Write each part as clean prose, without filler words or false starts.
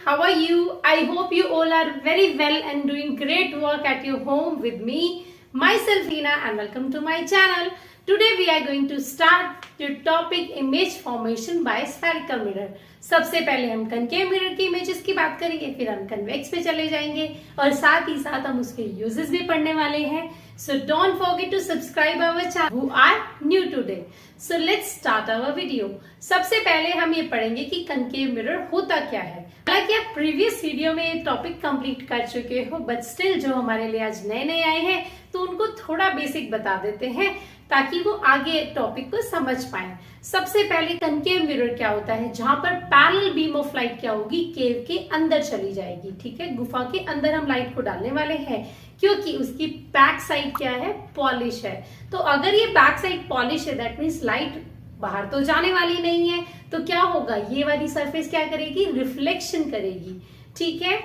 how are you? I hope you all are very well and doing great work at your home with me, myself Hina, and welcome to my channel. Today we are going to start the topic image formation by spherical mirror. सबसे पहले हम concave mirror की images की बात करेंगे, फिर हम convex पे चले जाएंगे और साथ ही साथ हम उसके यूजेस भी पढ़ने वाले हैं. So don't forget to subscribe our channel who are new today. So let's start our video. सबसे पहले हम ये पढ़ेंगे कि कनकेव मिरर होता क्या है. हालांकि आप प्रीवियस वीडियो में ये टॉपिक कंप्लीट कर चुके हो, बट स्टिल जो हमारे लिए आज नए नए आए हैं तो उनको थोड़ा बेसिक बता देते हैं ताकि वो आगे टॉपिक को समझ पाए. सबसे पहले कनकेव मिरर क्या होता है, जहां पर पैरेलल बीम ऑफ लाइट क्या होगी, केव के अंदर चली जाएगी. ठीक है, गुफा के अंदर हम लाइट को डालने वाले हैं क्योंकि उसकी बैक साइड क्या है, पॉलिश है. तो अगर ये बैक साइड पॉलिश है दैट मीन्स लाइट बाहर तो जाने वाली नहीं है, तो क्या होगा, ये वाली सरफेस क्या करेगी, रिफ्लेक्शन करेगी. ठीक है,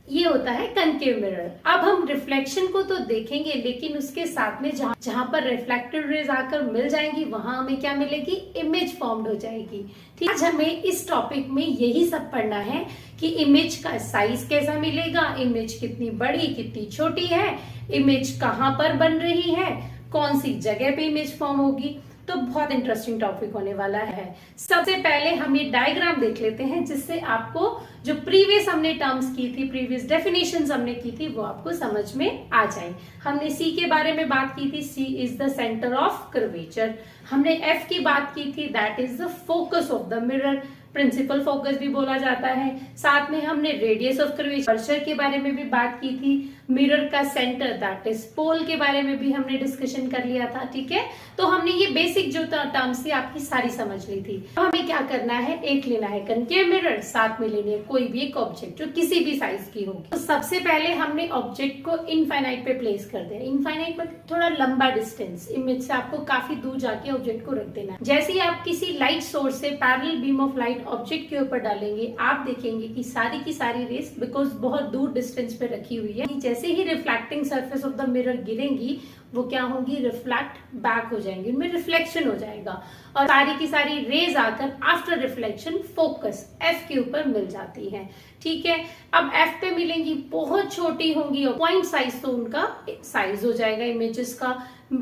ये होता है कनकेव मिरर. अब हम रिफ्लेक्शन को तो देखेंगे, लेकिन उसके साथ में जहां पर रिफ्लेक्टेड रेज आकर मिल जाएंगी वहां हमें क्या मिलेगी, इमेज फॉर्म्ड हो जाएगी. ठीक, आज हमें इस टॉपिक में यही सब पढ़ना है कि इमेज का साइज कैसा मिलेगा, इमेज कितनी बड़ी कितनी छोटी है, इमेज कहाँ पर बन रही है, कौन सी जगह पे इमेज फॉर्म होगी. तो बहुत इंटरेस्टिंग टॉपिक होने वाला है. सबसे पहले हम ये डायग्राम देख लेते हैं जिससे आपको जो प्रीवियस हमने टर्म्स की थी, प्रीवियस डेफिनेशंस हमने की थी, वो आपको समझ में आ जाए. हमने सी के बारे में बात की थी, C is the centre of curvature. हमने एफ की बात की थी, that is the focus of the mirror, principal focus भी बोला जाता है. साथ में हमने रेडियस ऑफ कर्वेचर के बारे में भी बात की थी. मिरर का सेंटर दैट इज पोल के बारे में भी हमने डिस्कशन कर लिया था. ठीक है, तो हमने ये बेसिक जो टर्म्स थी आपकी सारी समझ ली थी. तो हमें क्या करना है, एक लेना है कनकेव मिरर, साथ में लेनी है कोई भी एक ऑब्जेक्ट जो किसी भी साइज की होगी. तो सबसे पहले हमने ऑब्जेक्ट को इनफाइनाइट पे प्लेस कर दिया. इनफाइनाइट मतलब थोड़ा लंबा डिस्टेंस, इमेज से आपको काफी दूर जाके ऑब्जेक्ट को रख देना है. जैसे ही आप किसी लाइट सोर्स से parallel beam of light object के ऊपर डालेंगे, आप देखेंगे कि सारी की सारी रेस बिकॉज बहुत दूर डिस्टेंस पे रखी हुई है, जैसे ही reflecting surface of the mirror गिरेंगी वो क्या होंगी, रिफ्लेक्ट बैक हो जाएंगी, उनमें रिफ्लेक्शन हो जाएगा और सारी की सारी रेज आकर आफ्टर रिफ्लेक्शन फोकस एफ के ऊपर मिल जाती है. ठीक है, अब एफ पे मिलेंगी, बहुत छोटी होंगी और पॉइंट साइज तो उनका साइज हो जाएगा इमेजेस का.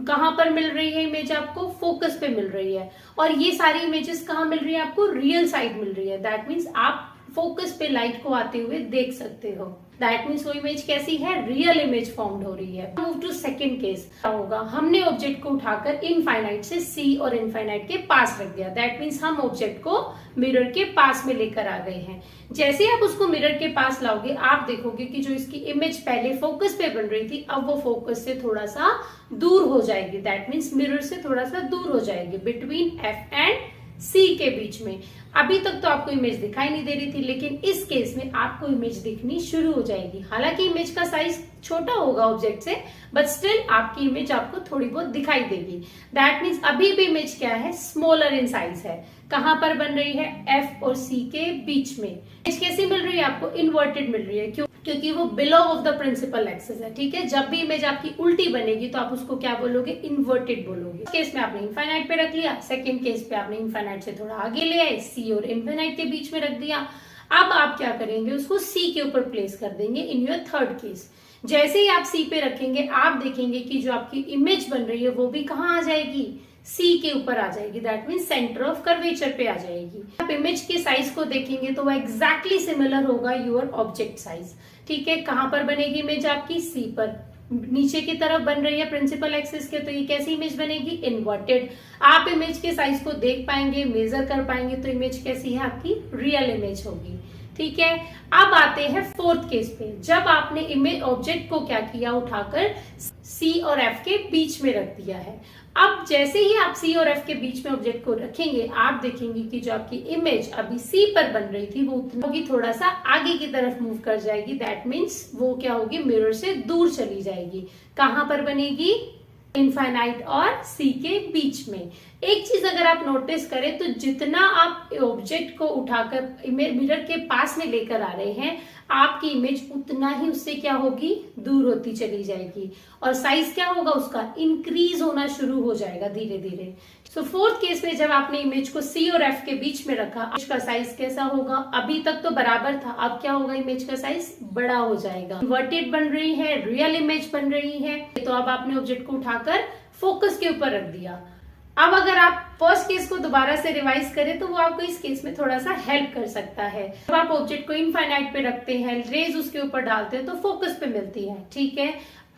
कहां पर मिल रही है इमेज आपको, फोकस पे मिल रही है. और ये सारी इमेजेस कहां मिल रही है आपको, रियल साइड मिल रही है. दैट मीन्स आप फोकस पे लाइट को आते हुए देख सकते हो. दैट मीन्स वो इमेज कैसी है, रियल इमेज फॉर्म्ड हो रही है. Move to second case. क्या होगा, हमने ऑब्जेक्ट को उठाकर इनफाइनाइट से सी और इनफाइनाइट के पास रख दिया. दैट मीन्स हम ऑब्जेक्ट को मिरर के पास में लेकर आ गए हैं. जैसे आप उसको मिरर के पास लाओगे, आप देखोगे कि जो इसकी इमेज पहले फोकस पे बन रही थी, अब वो फोकस से थोड़ा सा दूर हो जाएगी. दैट मीन्स मिरर से थोड़ा सा दूर हो जाएगी, बिटवीन एफ एंड सी के बीच में. अभी तक तो आपको इमेज दिखाई नहीं दे रही थी, लेकिन इस केस में आपको इमेज दिखनी शुरू हो जाएगी. हालांकि इमेज का साइज छोटा होगा ऑब्जेक्ट से, बट स्टिल आपकी इमेज आपको थोड़ी बहुत दिखाई देगी. दैट मीन्स अभी भी इमेज क्या है, स्मॉलर इन साइज है. कहां पर बन रही है, एफ और सी के बीच में. इमेज कैसी मिल रही है आपको, इन्वर्टेड मिल रही है. क्यों, क्योंकि वो below of the principal axis है. ठीक है, जब भी इमेज आपकी उल्टी बनेगी तो आप उसको क्या बोलोगे, इन्वर्टेड बोलोगे. इस केस में आपने इनफाइनाइट पे रख लिया, सेकंड केस पे आपने इनफाइनाइट से थोड़ा आगे ले आए, सी और इनफाइनाइट के बीच में रख दिया. अब आप क्या करेंगे, उसको सी के ऊपर प्लेस कर देंगे इन योर थर्ड केस. जैसे ही आप सी पे रखेंगे, आप देखेंगे कि जो आपकी इमेज बन रही है वो भी कहाँ आ जाएगी, सी के ऊपर आ जाएगी. That means centre of curvature पे आ जाएगी. आप इमेज के साइज को देखेंगे तो वो एग्जैक्टली सिमिलर होगा योर ऑब्जेक्ट साइज. ठीक है, कहां पर बनेगी इमेज आपकी, सी पर, नीचे की तरफ बन रही है प्रिंसिपल एक्सिस के, तो ये कैसी इमेज बनेगी, इन्वर्टेड. आप इमेज के साइज को देख पाएंगे, मेजर कर पाएंगे, तो इमेज कैसी है आपकी, रियल इमेज होगी. ठीक है, अब आते हैं फोर्थ केस पे. जब आपने इमेज ऑब्जेक्ट को क्या किया, उठाकर सी और एफ के बीच में रख दिया है. अब जैसे ही आप सी और एफ के बीच में ऑब्जेक्ट को रखेंगे, आप देखेंगे कि जो आपकी इमेज अभी सी पर बन रही थी वो उतनी थोड़ा सा आगे की तरफ मूव कर जाएगी. दैट मीन्स वो क्या होगी, मिरर से दूर चली जाएगी. कहां पर बनेगी, इनफाइनाइट और सी के बीच में. एक चीज अगर आप नोटिस करें तो जितना आप ऑब्जेक्ट को उठाकर मिरर के पास में लेकर आ रहे हैं, आपकी इमेज उतना ही उससे क्या होगी, दूर होती चली जाएगी. और साइज क्या होगा उसका, इंक्रीज होना शुरू हो जाएगा धीरे धीरे. सो फोर्थ केस में जब आपने इमेज को सी और एफ के बीच में रखा, इमेज का साइज कैसा होगा? अभी तक तो बराबर था, अब क्या होगा? इमेज का साइज बड़ा हो जाएगा। इन्वर्टेड बन रही है, रियल इमेज बन रही है। तो अब आपने ऑब्जेक्ट को उठाकर फोकस के ऊपर रख दिया। अब अगर आप फर्स्ट केस को दोबारा से रिवाइज करें तो वो आपको इस केस में थोड़ा सा हेल्प कर सकता है। जब आप ऑब्जेक्ट को इनफाइनाइट पे रखते हैं, रेज उसके ऊपर डालते हैं तो फोकस पे मिलती है, ठीक है।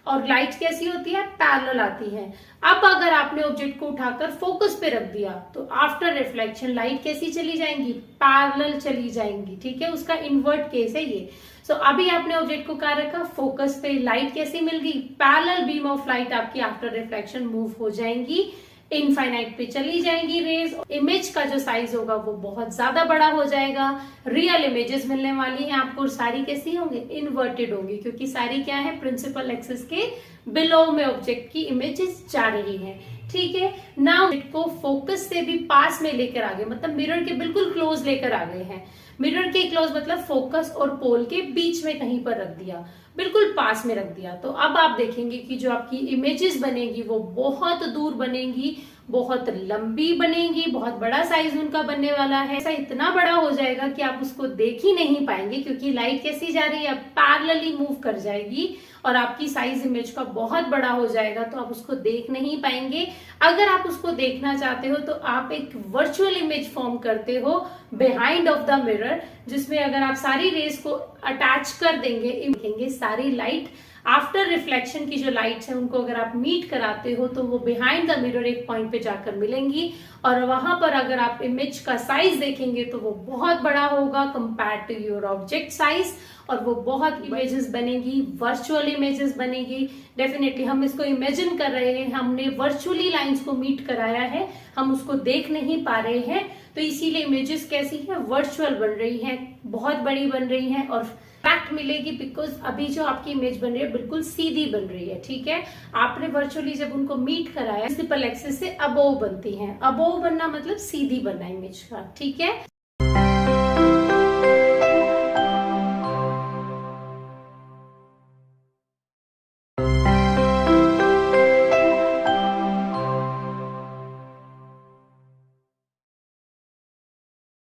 और लाइट कैसी होती है? पैरेलल आती है। अब अगर आपने ऑब्जेक्ट को उठाकर फोकस पे रख दिया तो आफ्टर रिफ्लेक्शन लाइट कैसी चली जाएंगी? पैरेलल चली जाएंगी, ठीक है। उसका इन्वर्ट केस है ये। सो अभी आपने ऑब्जेक्ट को कहाँ रखा? फोकस पे। लाइट कैसी मिल गई? पैरेलल बीम ऑफ लाइट आपकी आफ्टर रिफ्लेक्शन मूव हो जाएंगी, इनफाइनाइट पे चली जाएंगी रेज। इमेज का जो साइज होगा वो बहुत ज्यादा बड़ा हो जाएगा। रियल इमेजेस मिलने वाली हैं आपको, और सारी कैसी होंगी? इन्वर्टेड होंगी, क्योंकि सारी क्या है? प्रिंसिपल एक्सिस के बिलो में ऑब्जेक्ट की इमेजेस जा रही हैं, ठीक है। नाउ को फोकस से भी पास में लेकर आ गए, मतलब मिरर के बिल्कुल क्लोज लेकर आ गए हैं। मिरर के क्लोज मतलब फोकस और पोल के बीच में कहीं पर रख दिया, बिल्कुल पास में रख दिया। तो अब आप देखेंगे कि जो आपकी इमेजेस बनेगी वो बहुत दूर बनेगी, बहुत लंबी बनेगी, बहुत बड़ा साइज उनका बनने वाला है। ऐसा इतना बड़ा हो जाएगा कि आप उसको देख ही नहीं पाएंगे, क्योंकि लाइट कैसी जा रही है? पैरेलली मूव कर जाएगी और आपकी साइज इमेज का बहुत बड़ा हो जाएगा, तो आप उसको देख नहीं पाएंगे। अगर आप उसको देखना चाहते हो तो आप एक वर्चुअल इमेज फॉर्म करते हो बिहाइंड ऑफ द मिरर, जिसमें अगर आप सारी रेस को अटैच कर देंगे, सारी लाइट आफ्टर रिफ्लेक्शन की जो लाइट्स है उनको अगर आप मीट कराते हो तो वो बिहाइंड द मिरर एक पॉइंट पे जाकर मिलेंगी, और वहां पर अगर आप इमेज का साइज देखेंगे तो वो बहुत बड़ा होगा compare to your object size, और वो बहुत इमेजेस बनेगी, वर्चुअल इमेजेस बनेगी। डेफिनेटली हम इसको इमेजिन कर रहे हैं, हमने वर्चुअली लाइंस को मीट कराया है, हम उसको देख नहीं पा रहे हैं, तो इसीलिए इमेजेस कैसी है? वर्चुअल बन रही है, बहुत बड़ी बन रही है और फैक्ट मिलेगी, बिकॉज अभी जो आपकी इमेज बन रही है बिल्कुल सीधी बन रही है, ठीक है। आपने वर्चुअली जब उनको मीट कराया, प्रिंसिपल एक्सिस से अबोव बनती है। अबोव बनना मतलब सीधी बनना इमेज का, ठीक है।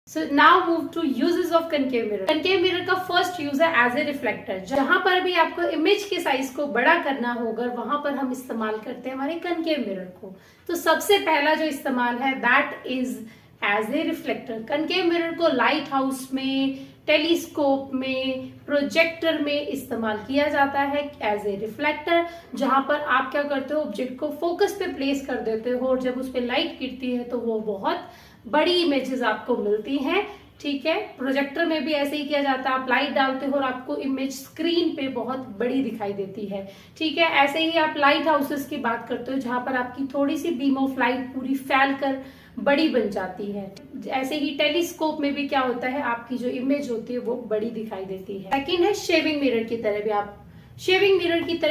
So now move to uses of concave mirror. Concave mirror का फर्स्ट यूज है एज ए रिफ्लेक्टर। जहां पर भी आपको इमेज के साइज को बड़ा करना होगा वहां पर हम इस्तेमाल करते हैं हमारे concave mirror को। तो सबसे पहला जो इस्तेमाल है that is as a reflector. concave mirror को लाइट हाउस में, टेलीस्कोप में, प्रोजेक्टर में इस्तेमाल किया जाता है एज ए रिफ्लेक्टर, जहां पर आप क्या करते हो? ऑब्जेक्ट को फोकस पे प्लेस कर देते हो और जब उस पर लाइट गिरती है तो वो बहुत बड़ी इमेजेस आपको मिलती हैं, ठीक है। प्रोजेक्टर में भी ऐसे ही किया जाता है, आप लाइट डालते हो और आपको इमेज स्क्रीन पे बहुत बड़ी दिखाई देती है, ठीक है। ऐसे ही आप लाइट हाउसेस की बात करते हो जहां पर आपकी थोड़ी सी बीम ऑफ लाइट पूरी फैल कर बड़ी बन जाती है। ऐसे ही टेलीस्कोप में भी क्या होता है? आपकी जो इमेज होती है वो बड़ी दिखाई देती है। सेकंड है शेविंग मिरर की तरह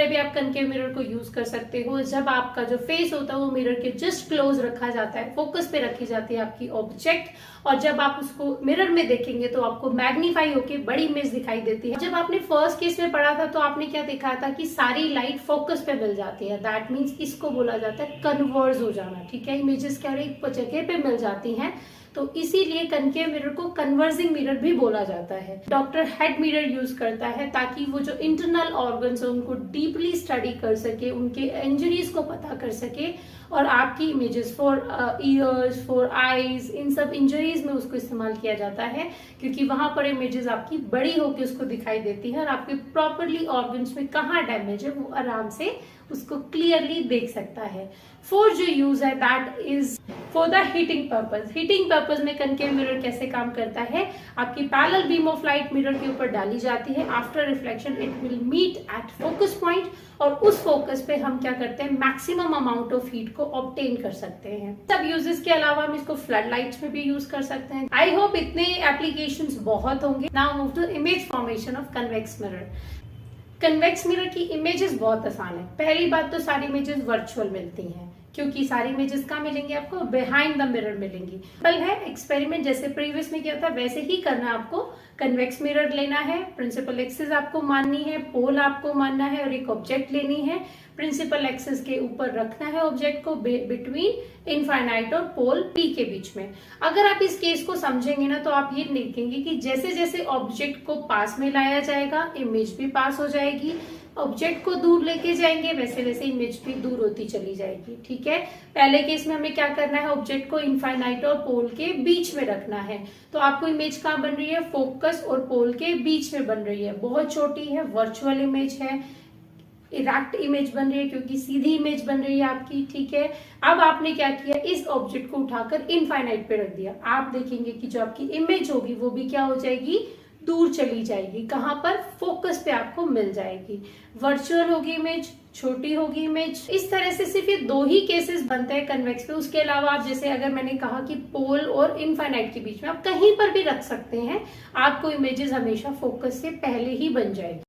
भी आप concave मिरर को यूज कर सकते हो। जब आपका जो फेस होता है वो मिरर के जस्ट क्लोज रखा जाता है, फोकस पे रखी जाती है आपकी ऑब्जेक्ट, और जब आप उसको मिरर में देखेंगे तो आपको मैग्नीफाई होके बड़ी इमेज दिखाई देती है। जब आपने फर्स्ट केस में पढ़ा था तो आपने क्या देखा था कि सारी लाइट फोकस पे मिल जाती है, दैट मीन्स इसको बोला जाता है कन्वर्ज हो जाना, ठीक है। इमेजेस क्या एक जगह पे मिल जाती हैं, तो इसीलिए concave मिरर को कन्वर्जिंग मिरर भी बोला जाता है। डॉक्टर हेड मिरर यूज करता है ताकि वो जो इंटरनल ऑर्गन्स है उनको डीपली स्टडी कर सके, उनके इंजरीज को पता कर सके, और आपकी images for ears, for eyes, इन सब इंजरीज में उसको इस्तेमाल किया जाता है, क्योंकि वहां पर इमेजेस आपकी बड़ी होकर उसको दिखाई देती है और आपके प्रॉपरली ऑर्गन्स में कहाँ डैमेज है वो आराम से उसको क्लियरली देख सकता है। फोर्थ जो यूज है that is for the heating purpose. Heating purpose में concave मिरर कैसे काम करता है? आपकी parallel beam of light mirror के ऊपर डाली जाती है, after reflection it will meet at focus point, और उस फोकस पे हम क्या करते हैं? मैक्सिमम अमाउंट ऑफ हीट को ऑब्टेन कर सकते हैं। सब यूजेस के अलावा हम इसको फ्लड लाइट्स में भी यूज कर सकते हैं। आई होप इतने एप्लीकेशंस बहुत होंगे। Now move to image formation of convex mirror. Convex mirror की इमेजेस बहुत आसान है। पहली बात तो सारी इमेजेस वर्चुअल मिलती हैं, क्योंकि सारी इमेजेस कहाँ मिलेंगी आपको, बिहाइंड द मिरर मिलेंगी। सिंपल है एक्सपेरिमेंट, जैसे प्रीवियस में किया था वैसे ही करना है आपको। कन्वेक्स मिरर लेना है, प्रिंसिपल एक्सिस आपको माननी है, पोल आपको मानना है और एक ऑब्जेक्ट लेनी है। प्रिंसिपल एक्सिस के ऊपर रखना है ऑब्जेक्ट को बिटवीन इनफाइनाइट और पोल पी के बीच में। अगर आप इस केस को समझेंगे ना तो आप ये देखेंगे कि जैसे जैसे ऑब्जेक्ट को पास में लाया जाएगा इमेज भी पास हो जाएगी, ऑब्जेक्ट को दूर लेके जाएंगे वैसे वैसे इमेज भी दूर होती चली जाएगी। ठीक है, पहले केस में हमें क्या करना है, ऑब्जेक्ट को इनफाइनाइट और पोल के बीच में रखना है। तो आपको इमेज कहाँ बन रही है, फोकस और पोल के बीच में बन रही है, बहुत छोटी है, वर्चुअल इमेज है, इरेक्ट इमेज बन रही है क्योंकि सीधी इमेज बन रही है आपकी। ठीक है, अब आपने क्या किया, इस ऑब्जेक्ट को उठाकर इनफाइनाइट पे रख दिया। आप देखेंगे कि जो आपकी इमेज होगी वो भी क्या हो जाएगी, दूर चली जाएगी। कहां पर, फोकस पे आपको मिल जाएगी। वर्चुअल होगी इमेज, छोटी होगी इमेज। इस तरह से सिर्फ ये दो ही केसेस बनते हैं कन्वेक्स पे। उसके अलावा आप जैसे अगर मैंने कहा कि पोल और इनफाइनाइट के बीच में आप कहीं पर भी रख सकते हैं, आपको इमेजेस हमेशा फोकस से पहले ही बन जाएगी।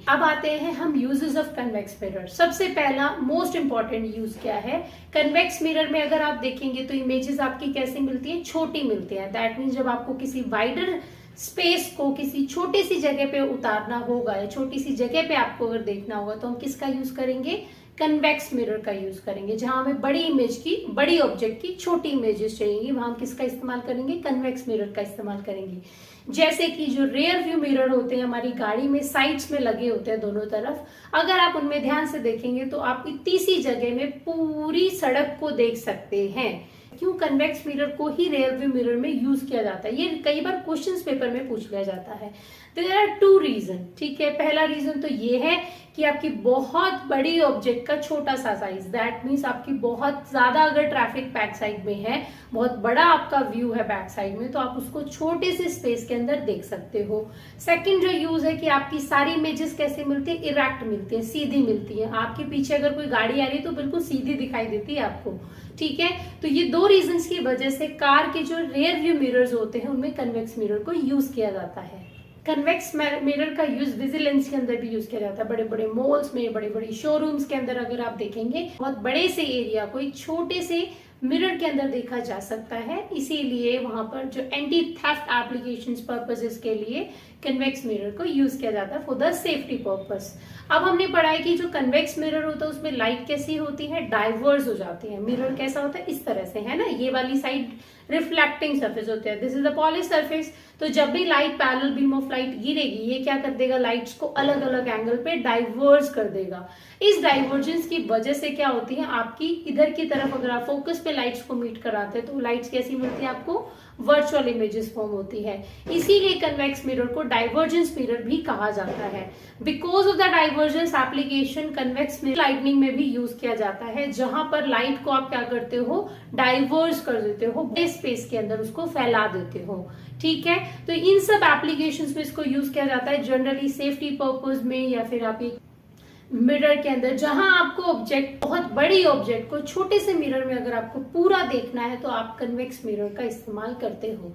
अब आते हैं हम यूजेस ऑफ कन्वेक्स मिरर। सबसे पहला मोस्ट इंपॉर्टेंट यूज क्या है, कन्वेक्स मिरर में अगर आप देखेंगे तो इमेजेस आपकी कैसे मिलती है, छोटी मिलती है। दैट मीन्स जब आपको किसी वाइडर स्पेस को किसी छोटी सी जगह पे उतारना होगा या छोटी सी जगह पे आपको अगर देखना होगा तो हम किसका यूज करेंगे, कन्वेक्स मिरर का यूज करेंगे। जहां हमें बड़ी इमेज की, बड़ी ऑब्जेक्ट की छोटी इमेजेस चाहिए वहां हम किसका इस्तेमाल करेंगे, कन्वेक्स मिरर का इस्तेमाल करेंगे। जैसे कि जो रेयर व्यू मिरर होते हैं हमारी गाड़ी में साइड्स में लगे होते हैं दोनों तरफ, अगर आप उनमें ध्यान से देखेंगे तो आप इतनी सी जगह में पूरी सड़क को देख सकते हैं। क्यों कन्वेक्स मिरर को ही रेयर व्यू मिरर में यूज किया जाता है, ये कई बार क्वेश्चंस पेपर में पूछ लिया जाता है। There are two reason. ठीक है, पहला रीजन तो ये है कि आपकी बहुत बड़ी ऑब्जेक्ट का छोटा सा साइज, दैट मीन्स आपकी बहुत ज्यादा अगर ट्रैफिक बैक साइड में है, बहुत बड़ा आपका व्यू है बैक साइड में, तो आप उसको छोटे से स्पेस के अंदर देख सकते हो। सेकंड जो यूज है कि आपकी सारी इमेजेस कैसे मिलती है, इरेक्ट मिलती है, सीधी मिलती है। आपके पीछे अगर कोई गाड़ी आ रही है तो बिल्कुल सीधी दिखाई देती है आपको। ठीक है, तो ये दो रीजंस की वजह से कार के जो रेयर व्यू मिरर्स होते हैं उनमें कन्वेक्स मिरर को यूज किया जाता है। कन्वेक्स मिरर का यूज विजिलेंस के अंदर भी यूज किया जाता है। बड़े बड़े मॉल्स में, बड़े बड़े शोरूम्स के अंदर अगर आप देखेंगे बहुत बड़े से एरिया को एक छोटे से मिरर के अंदर देखा जा सकता है, इसीलिए वहां पर जो एंटी थेफ्ट एप्लीकेशंस पर्पसेस के लिए कन्वेक्स मिरर को यूज किया जाता है फॉर द सेफ्टी पर्पस। अब हमने पढ़ा है कि जो कन्वेक्स मिरर होता है उसमें लाइट कैसी होती है, डाइवर्स हो जाती है। मिरर कैसा होता है, इस तरह से है ना, ये वाली साइड रिफ्लेक्टिंग सरफेस होते हैं, this is the polish surface. तो जब भी light parallel beam of light गिरेगी ये क्या कर देगा, लाइट्स को अलग अलग एंगल पे डाइवर्स कर देगा। इस डाइवर्जेंस की वजह से क्या होती है, आपकी इधर की तरफ अगर आप फोकस पे लाइट्स को मीट कराते हैं तो लाइट्स कैसी मिलती है आपको, वर्चुअल इमेजेस फॉर्म होती है। इसीलिए कन्वेक्स मिरर को डाइवर्जेंस मिरर भी कहा जाता है। Because of the divergence application convex mirror lightning में भी यूज किया जाता है, जहां पर लाइट को आप क्या करते हो, डाइवर्स कर देते हो, बड़े स्पेस के अंदर उसको फैला देते हो। ठीक है, तो इन सब एप्लीकेशंस में इसको यूज किया जाता है जनरली सेफ्टी पर्पज में, या फिर आप एक मिरर के अंदर जहां आपको ऑब्जेक्ट, बहुत बड़ी ऑब्जेक्ट को छोटे से मिरर में अगर आपको पूरा देखना है तो आप कन्वेक्स मिरर का इस्तेमाल करते हो।